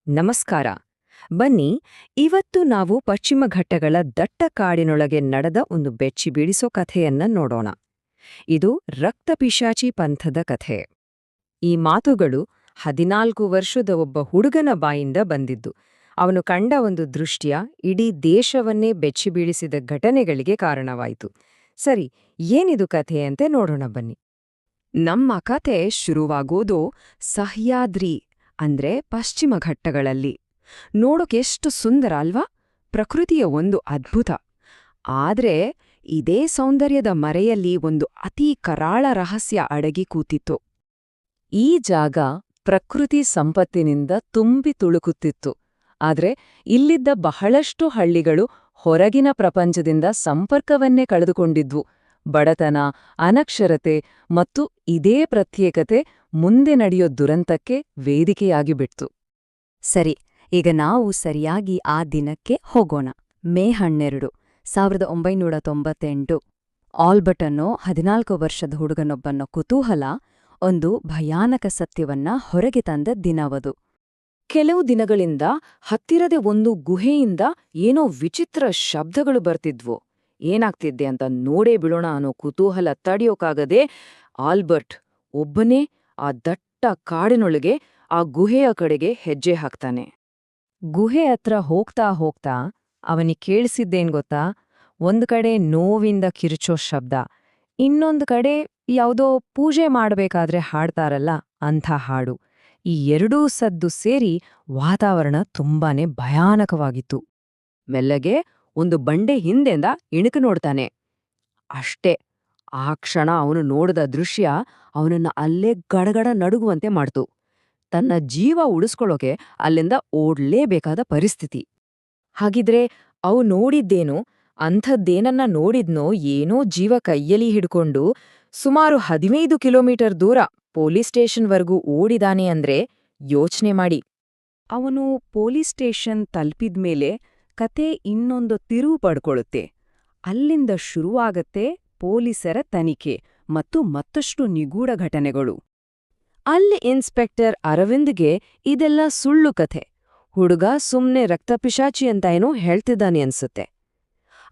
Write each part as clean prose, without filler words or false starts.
ನಮಸ್ಕಾರ. ಬನ್ನಿ, ಇವತ್ತು ನಾವು ಪಶ್ಚಿಮ ಘಟ್ಟಗಳ ದಟ್ಟ ಕಾಡಿನೊಳಗೆ ನಡೆದ ಒಂದು ಬೆಚ್ಚಿ ಬೀಳಿಸೋ ಕಥೆಯನ್ನ ನೋಡೋಣ. ಇದು ರಕ್ತಪಿಶಾಚಿ ಪಂಥದ ಕಥೆ. ಈ ಮಾತುಗಳು 14 ವರ್ಷದ ಒಬ್ಬ ಹುಡುಗನ ಬಾಯಿಂದ ಬಂದಿದ್ದು. ಅವನು ಕಂಡ ಒಂದು ದೃಶ್ಯ ಇಡೀ ದೇಶವನ್ನೇ ಬೆಚ್ಚಿ ಬೀಳಿಸಿದ ಘಟನೆಗಳಿಗೆ ಕಾರಣವಾಯಿತು. ಸರಿ, ಏನಿದು ಕಥೆಯಂತೆ ನೋಡೋಣ ಬನ್ನಿ. ನಮ್ಮ ಕಥೆ ಶುರುವಾಗೋದು ಸಹ್ಯಾದ್ರಿ ಅಂದ್ರೆ ಪಶ್ಚಿಮ ಘಟ್ಟಗಳಲ್ಲಿ. ನೋಡೋಕೆಷ್ಟು ಸುಂದರ ಅಲ್ವಾ? ಪ್ರಕೃತಿಯ ಒಂದು ಅದ್ಭುತ. ಆದ್ರೆ ಇದೇ ಸೌಂದರ್ಯದ ಮರೆಯಲ್ಲಿ ಒಂದು ಅತೀ ಕರಾಳ ರಹಸ್ಯ ಅಡಗಿ ಕೂತಿತ್ತು. ಈ ಜಾಗ ಪ್ರಕೃತಿ ಸಂಪತ್ತಿನಿಂದ ತುಂಬಿ ತುಳುಕುತ್ತಿತ್ತು. ಆದ್ರೆ ಇಲ್ಲಿದ್ದ ಬಹಳಷ್ಟು ಹಳ್ಳಿಗಳು ಹೊರಗಿನ ಪ್ರಪಂಚದಿಂದ ಸಂಪರ್ಕವನ್ನೇ ಕಳೆದುಕೊಂಡಿದ್ವು. ಬಡತನ, ಅನಕ್ಷರತೆ ಮತ್ತು ಇದೇ ಪ್ರತ್ಯೇಕತೆ ಮುಂದೆ ನಡೆಯೋ ದುರಂತಕ್ಕೆ ವೇದಿಕೆಯಾಗಿಬಿಡ್ತು. ಸರಿ, ಈಗ ನಾವು ಸರಿಯಾಗಿ ಆ ದಿನಕ್ಕೆ ಹೋಗೋಣ. ಮೇ 12, 1998. ಆಲ್ಬರ್ಟ್ ಅನ್ನೋ 14 ವರ್ಷದ ಹುಡುಗನೊಬ್ಬನ ಕುತೂಹಲ ಒಂದು ಭಯಾನಕ ಸತ್ಯವನ್ನ ಹೊರಗೆ ತಂದ ದಿನವದು. ಕೆಲವು ದಿನಗಳಿಂದ ಹತ್ತಿರದೆ ಒಂದು ಗುಹೆಯಿಂದ ಏನೋ ವಿಚಿತ್ರ ಶಬ್ದಗಳು ಬರ್ತಿದ್ವು. ಏನಾಗ್ತಿದ್ದೆ ಅಂತ ನೋಡೇ ಬಿಡೋಣ ಅನ್ನೋ ಕುತೂಹಲ ತಡೆಯೋಕಾಗದೆ ಆಲ್ಬರ್ಟ್ ಒಬ್ಬನೇ ಆ ದಟ್ಟ ಕಾಡಿನೊಳಗೆ ಆ ಗುಹೆಯ ಕಡೆಗೆ ಹೆಜ್ಜೆ ಹಾಕ್ತಾನೆ. ಗುಹೆ ಹತ್ರ ಹೋಗ್ತಾ ಹೋಗ್ತಾ ಅವನಿಗೆ ಕೇಳಿಸಿದ್ದೇನ್ ಗೊತ್ತಾ? ಒಂದು ಕಡೆ ನೋವಿಂದ ಕಿರುಚೋ ಶಬ್ದ, ಇನ್ನೊಂದು ಕಡೆ ಯಾವುದೋ ಪೂಜೆ ಮಾಡಬೇಕಾದ್ರೆ ಹಾಡ್ತಾರಲ್ಲ ಅಂಥ ಹಾಡು. ಈ ಎರಡೂ ಸದ್ದು ಸೇರಿ ವಾತಾವರಣ ತುಂಬಾನೇ ಭಯಾನಕವಾಗಿತ್ತು. ಮೆಲ್ಲಗೆ ಒಂದು ಬಂಡೆ ಹಿಂದೆಂದ ಇಣುಕು ನೋಡ್ತಾನೆ. ಅಷ್ಟೇ, ಆ ಕ್ಷಣ ಅವನು ನೋಡಿದ ದೃಶ್ಯ ಅವನನ್ನ ಅಲ್ಲೇ ಗಡಗಡ ನಡುಗುವಂತೆ ಮಾಡ್ತು. ತನ್ನ ಜೀವ ಉಳಿಸ್ಕೊಳ್ಳೋಕೆ ಅಲ್ಲಿಂದ ಓಡ್ಲೇಬೇಕಾದ ಪರಿಸ್ಥಿತಿ. ಹಾಗಿದ್ರೆ ಅವು ನೋಡಿದ್ದೇನೋ, ಅಂಥದ್ದೇನನ್ನ ನೋಡಿದ್ನೋ ಏನೋ ಜೀವ ಕೈಯಲ್ಲಿ ಹಿಡ್ಕೊಂಡು ಸುಮಾರು 15 ಕಿಲೋಮೀಟರ್ ದೂರ ಪೊಲೀಸ್ ಸ್ಟೇಷನ್ವರೆಗೂ ಓಡಿದಾನೆ ಅಂದ್ರೆ ಯೋಚ್ನೆ ಮಾಡಿ. ಅವನು ಪೊಲೀಸ್ ಸ್ಟೇಷನ್ ತಲುಪಿದ್ಮೇಲೆ ಕತೆ ಇನ್ನೊಂದು ತಿರುವು ಪಡ್ಕೊಳ್ಳುತ್ತೆ. ಅಲ್ಲಿಂದ ಶುರುವಾಗತ್ತೆ ಪೊಲೀಸರ ತನಿಖೆ ಮತ್ತು ಮತ್ತಷ್ಟು ನಿಗೂಢ ಘಟನೆಗಳು. ಅಲ್ಲಿ ಇನ್ಸ್ಪೆಕ್ಟರ್ ಅರವಿಂದ್ಗೆ ಇದೆಲ್ಲ ಸುಳ್ಳು ಕಥೆ. ಹುಡುಗ ಸುಮ್ನೆ ರಕ್ತಪಿಶಾಚಿ ಅಂತ ಏನೋ ಹೇಳ್ತಿದ್ದಾನೆ ಅನ್ಸುತ್ತೆ.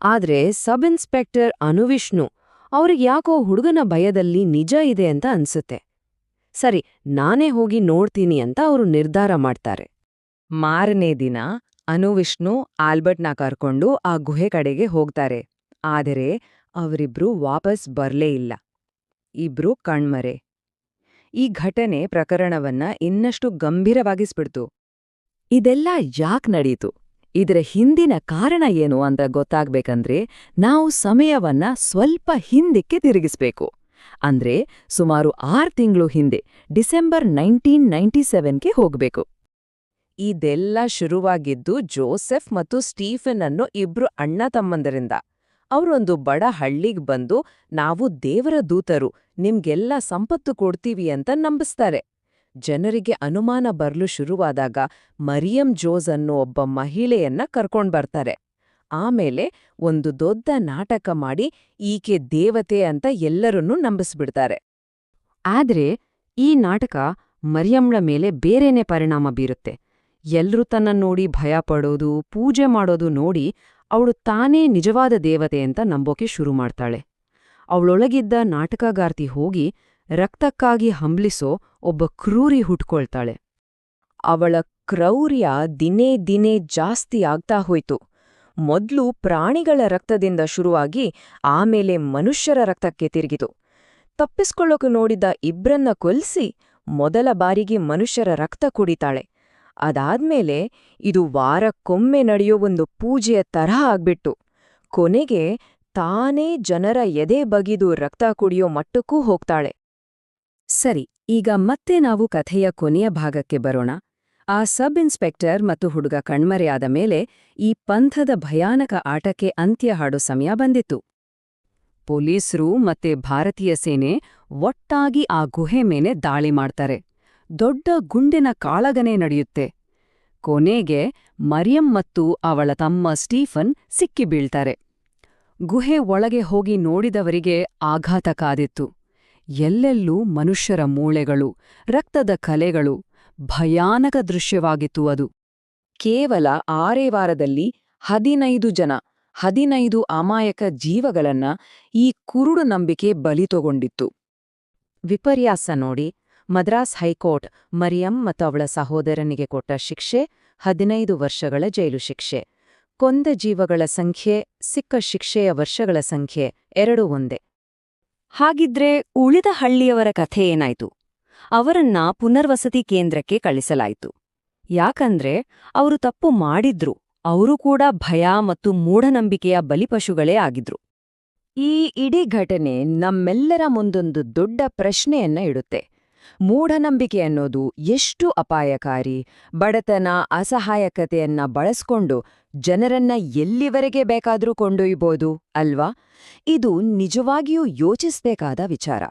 ಆದ್ರೆ ಸಬ್ ಇನ್ಸ್ಪೆಕ್ಟರ್ ಅನುವಿಷ್ಣು ಅವ್ರಿಗೆ ಯಾಕೋ ಹುಡುಗನ ಭಯದಲ್ಲಿ ನಿಜ ಇದೆ ಅಂತ ಅನ್ಸುತ್ತೆ. ಸರಿ, ನಾನೇ ಹೋಗಿ ನೋಡ್ತೀನಿ ಅಂತ ಅವರು ನಿರ್ಧಾರ ಮಾಡ್ತಾರೆ. ಮಾರನೇ ದಿನ ಅನುವಿಷ್ಣು ಆಲ್ಬರ್ಟ್ನ ಕರ್ಕೊಂಡು ಆ ಗುಹೆ ಕಡೆಗೆ ಹೋಗ್ತಾರೆ. ಆದರೆ ಅವರಿಬ್ರೂ ವಾಪಸ್ ಬರ್ಲೇ ಇಲ್ಲ. ಇಬ್ರೂ ಕಣ್ಮರೆ. ಈ ಘಟನೆ ಪ್ರಕರಣವನ್ನ ಇನ್ನಷ್ಟು ಗಂಭೀರವಾಗಿಸ್ಬಿಡ್ತು. ಇದೆಲ್ಲ ಯಾಕ್ ನಡೀತು? ಇದರ ಹಿಂದಿನ ಕಾರಣ ಏನು ಅಂತ ಗೊತ್ತಾಗ್ಬೇಕಂದ್ರೆ ನಾವು ಸಮಯವನ್ನ ಸ್ವಲ್ಪ ಹಿಂದಕ್ಕೆ ತಿರುಗಿಸ್ಬೇಕು. ಅಂದ್ರೆ ಸುಮಾರು 6 ತಿಂಗಳು ಹಿಂದೆ, ಡಿಸೆಂಬರ್ 1997ಗೆ ಹೋಗ್ಬೇಕು. ಇದೆಲ್ಲ ಶುರುವಾಗಿದ್ದು ಜೋಸೆಫ್ ಮತ್ತು ಸ್ಟೀಫನ್ ಅನ್ನೋ ಇಬ್ರು ಅಣ್ಣ ತಮ್ಮಂದರಿಂದ. ಅವರೊಂದು ಬಡ ಹಳ್ಳಿಗ್ ಬಂದು ನಾವು ದೇವರ ದೂತರು, ನಿಮ್ಗೆಲ್ಲ ಸಂಪತ್ತು ಕೊಡ್ತೀವಿ ಅಂತ ನಂಬಿಸ್ತಾರೆ. ಜನರಿಗೆ ಅನುಮಾನ ಬರ್ಲು ಶುರುವಾದಾಗ ಮರಿಯಂ ಜೋಸ್ ಅನ್ನೋ ಒಬ್ಬ ಮಹಿಳೆಯನ್ನ ಕರ್ಕೊಂಡ್ಬರ್ತಾರೆ. ಆಮೇಲೆ ಒಂದು ದೊಡ್ಡ ನಾಟಕ ಮಾಡಿ ಈಕೆ ದೇವತೆ ಅಂತ ಎಲ್ಲರನ್ನೂ ನಂಬಿಸ್ಬಿಡ್ತಾರೆ. ಆದ್ರೆ ಈ ನಾಟಕ ಮರಿಯಂಳ ಮೇಲೆ ಬೇರೆನೇ ಪರಿಣಾಮ ಬೀರುತ್ತೆ. ಎಲ್ರೂ ತನ್ನ ನೋಡಿ ಭಯಪಡೋದು, ಪೂಜೆ ಮಾಡೋದು ನೋಡಿ ಅವಳು ತಾನೇ ನಿಜವಾದ ದೇವತೆ ಅಂತ ನಂಬೋಕೆ ಶುರು ಮಾಡ್ತಾಳೆ. ಅವಳೊಳಗಿದ್ದ ನಾಟಕಗಾರ್ತಿ ಹೋಗಿ ರಕ್ತಕ್ಕಾಗಿ ಹಂಬಲಿಸೋ ಒಬ್ಬ ಕ್ರೂರಿ ಹುಟ್ಕೊಳ್ತಾಳೆ. ಅವಳ ಕ್ರೌರ್ಯ ದಿನೇ ದಿನೇ ಜಾಸ್ತಿ ಆಗ್ತಾ ಹೋಯ್ತು. ಮೊದ್ಲು ಪ್ರಾಣಿಗಳ ರಕ್ತದಿಂದ ಶುರುವಾಗಿ ಆಮೇಲೆ ಮನುಷ್ಯರ ರಕ್ತಕ್ಕೆ ತಿರುಗಿತು. ತಪ್ಪಿಸ್ಕೊಳ್ಳೋಕೆ ನೋಡಿದ ಇಬ್ರನ್ನ ಕೊಲ್ಸಿ ಮೊದಲ ಬಾರಿಗೆ ಮನುಷ್ಯರ ರಕ್ತ ಕುಡಿತಾಳೆ. ಅದಾದ್ಮೇಲೆ ಇದು ವಾರಕ್ಕೊಮ್ಮೆ ನಡೆಯೋ ಒಂದು ಪೂಜೆಯ ತರಹ ಆಗ್ಬಿಟ್ಟು ಕೊನೆಗೆ ತಾನೇ ಜನರ ಎದೆ ಬಗಿದು ರಕ್ತ ಕುಡಿಯೋ ಮಟ್ಟಕ್ಕೂ ಹೋಗ್ತಾಳೆ. ಸರಿ, ಈಗ ಮತ್ತೆ ನಾವು ಕಥೆಯ ಕೊನೆಯ ಭಾಗಕ್ಕೆ ಬರೋಣ. ಆ ಸಬ್ ಇನ್ಸ್ಪೆಕ್ಟರ್ ಮತ್ತು ಹುಡುಗ ಕಣ್ಮರೆಯಾದ ಮೇಲೆ ಈ ಪಂಥದ ಭಯಾನಕ ಆಟಕ್ಕೆ ಅಂತ್ಯ ಹಾಡೋ ಸಮಯ ಬಂದಿತ್ತು. ಪೊಲೀಸರು ಮತ್ತೆ ಭಾರತೀಯ ಸೇನೆ ಒಟ್ಟಾಗಿ ಆ ಗುಹೆ ಮೇಲೆ ದಾಳಿ ಮಾಡ್ತಾರೆ. ದೊಡ್ಡ ಗುಂಡಿನ ಕಾಳಗನೆ ನಡೆಯುತ್ತೆ. ಕೊನೆಗೆ ಮರಿಯಂ ಮತ್ತು ಅವಳ ತಮ್ಮ ಸ್ಟೀಫನ್ ಸಿಕ್ಕಿಬೀಳ್ತಾರೆ. ಗುಹೆ ಒಳಗೆ ಹೋಗಿ ನೋಡಿದವರಿಗೆ ಆಘಾತ ಕಾದಿತ್ತು. ಎಲ್ಲೆಲ್ಲೂ ಮನುಷ್ಯರ ಮೂಳೆಗಳು, ರಕ್ತದ ಕಲೆಗಳು, ಭಯಾನಕ ದೃಶ್ಯವಾಗಿತ್ತು ಅದು. ಕೇವಲ 6 ವಾರದಲ್ಲಿ 15 ಅಮಾಯಕ ಜೀವಗಳನ್ನ ಈ ಕುರುಡು ನಂಬಿಕೆ ಬಲಿ ತಗೊಂಡಿತ್ತು. ವಿಪರ್ಯಾಸ ನೋಡಿ, ಮದ್ರಾಸ್ ಹೈಕೋರ್ಟ್ ಮರಿಯಂ ಮತ್ತು ಅವಳ ಸಹೋದರನಿಗೆ ಕೊಟ್ಟ ಶಿಕ್ಷೆ 15 ವರ್ಷಗಳ ಜೈಲು ಶಿಕ್ಷೆ. ಕೊಂದ ಜೀವಗಳ ಸಂಖ್ಯೆ, ಸಿಕ್ಕ ಶಿಕ್ಷೆಯ ವರ್ಷಗಳ ಸಂಖ್ಯೆ ಎರಡೂ ಒಂದೇ. ಹಾಗಿದ್ರೆ ಉಳಿದ ಹಳ್ಳಿಯವರ ಕಥೆ ಏನಾಯ್ತು? ಅವರನ್ನ ಪುನರ್ವಸತಿ ಕೇಂದ್ರಕ್ಕೆ ಕಳಿಸಲಾಯಿತು. ಯಾಕಂದ್ರೆ ಅವರು ತಪ್ಪು ಮಾಡಿದ್ರು, ಅವರು ಕೂಡ ಭಯ ಮತ್ತು ಮೂಢನಂಬಿಕೆಯ ಬಲಿಪಶುಗಳೇ ಆಗಿದ್ರು. ಈ ಇಡೀ ಘಟನೆ ನಮ್ಮೆಲ್ಲರ ಮುಂದೊಂದು ದೊಡ್ಡ ಪ್ರಶ್ನೆಯನ್ನ ಇಡುತ್ತೆ. ಮೂಢನಂಬಿಕೆ ಅನ್ನೋದು ಎಷ್ಟು ಅಪಾಯಕಾರಿ, ಬಡತನ, ಅಸಹಾಯಕತೆಯನ್ನ ಬಳಸ್ಕೊಂಡು ಜನರನ್ನ ಎಲ್ಲಿವರೆಗೆ ಬೇಕಾದ್ರೂ ಕೊಂಡೊಯ್ಬೋದು ಅಲ್ವಾ? ಇದು ನಿಜವಾಗಿಯೂ ಯೋಚಿಸ್ಬೇಕಾದ ವಿಚಾರ.